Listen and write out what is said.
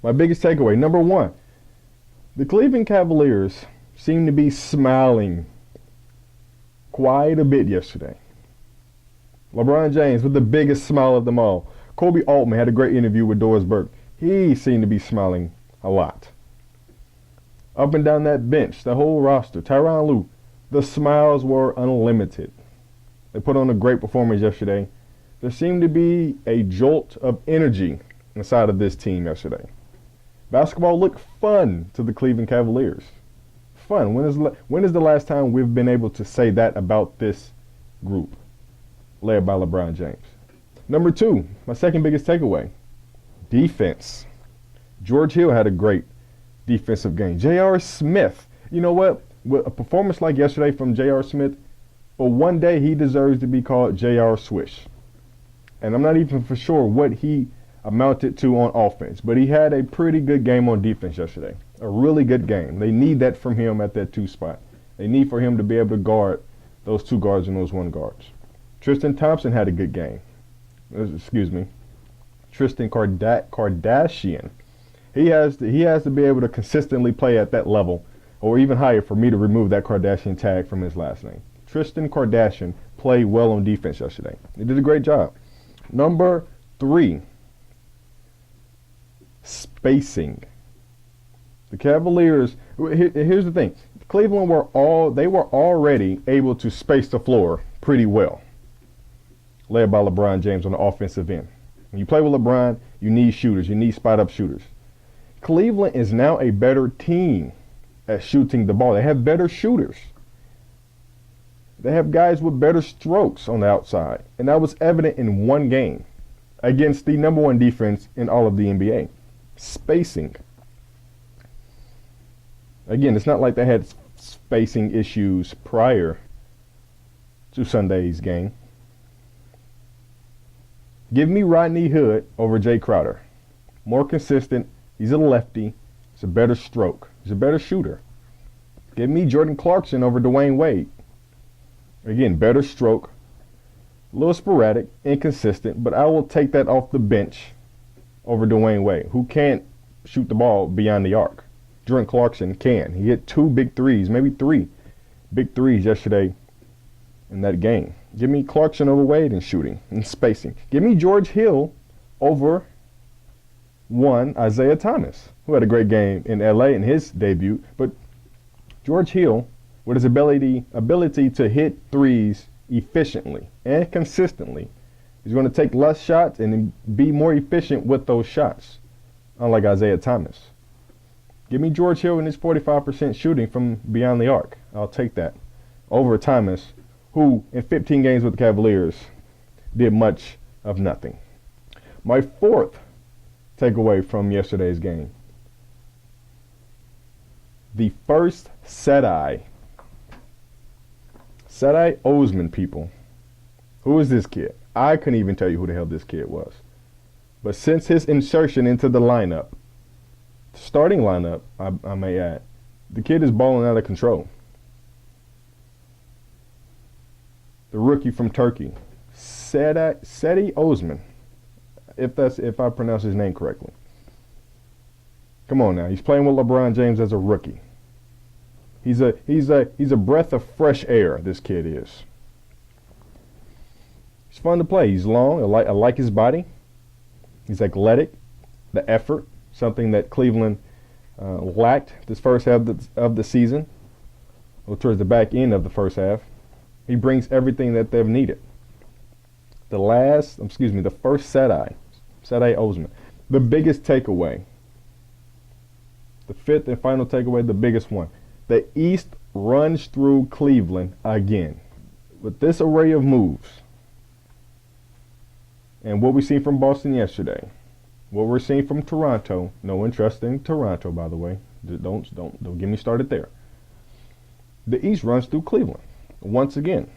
My biggest takeaway, number one, the Cleveland Cavaliers seem to be smiling quite a bit yesterday. LeBron James with the biggest smile of them all. Kobe Altman had a great interview with Doris Burke. He seemed to be smiling a lot. Up and down that bench, the whole roster, Tyronn Lue, the smiles were unlimited. They put on a great performance yesterday. There seemed to be a jolt of energy inside of this team yesterday. Basketball looked fun to the Cleveland Cavaliers. Fun. When is the last time we've been able to say that about this group led by LeBron James? Number two, my second biggest takeaway, defense. George Hill had a great defensive game. J.R. Smith, you know what? With a performance like yesterday from J.R. Smith, for one day he deserves to be called J.R. Swish. And I'm not even for sure what he amounted to on offense, but he had a pretty good game on defense yesterday. A really good game. They need that from him at that 2 spot. They need for him to be able to guard those 2 guards and those 1 guards. Tristan Thompson had a good game. Tristan Kardashian. He has to be able to consistently play at that level or even higher for me to remove that Kardashian tag from his last name. Tristan Kardashian played well on defense yesterday. He did a great job. Number 3, spacing. The Cavaliers, here's the thing. Cleveland were already able to space the floor pretty well, led by LeBron James on the offensive end. When you play with LeBron, you need shooters. You need spot-up shooters. Cleveland is now a better team at shooting the ball. They have better shooters. They have guys with better strokes on the outside. And that was evident in one game against the number 1 defense in all of the NBA. Spacing. Again, it's not like they had spacing issues prior to Sunday's game. Give me Rodney Hood over Jay Crowder. More consistent. He's a lefty. He's a better stroke. He's a better shooter. Give me Jordan Clarkson over Dwayne Wade. Again, better stroke. A little sporadic, inconsistent, but I will take that off the bench over Dwayne Wade, who can't shoot the ball beyond the arc. Jordan Clarkson can. He hit 2 big threes, maybe 3 big threes yesterday in that game. Give me Clarkson over Wade in shooting and spacing. Give me George Hill over Isaiah Thomas, who had a great game in LA in his debut. But George Hill, with his ability to hit threes efficiently and consistently, he's going to take less shots and be more efficient with those shots, unlike Isaiah Thomas. Give me George Hill and his 45% shooting from beyond the arc. I'll take that over Thomas, who in 15 games with the Cavaliers did much of nothing. My fourth takeaway from yesterday's game, the first Sedai Osman, people. Who is this kid? I couldn't even tell you who the hell this kid was. But since his insertion into the lineup, starting lineup, I may add, the kid is balling out of control. The rookie from Turkey, Seti Osman, if I pronounce his name correctly. Come on now, he's playing with LeBron James as a rookie. He's a breath of fresh air, this kid is. He's fun to play. He's long. I like his body. He's athletic. The effort, something that Cleveland lacked this first half of the season, or towards the back end of the first half. He brings everything that they've needed. The first Seti Osman. The biggest takeaway, the fifth and final takeaway, the biggest one. The East runs through Cleveland again. With this array of moves, and what we seen from Boston yesterday, what we're seeing from Toronto, no interest in Toronto, by the way. Don't get me started there. The East runs through Cleveland once again.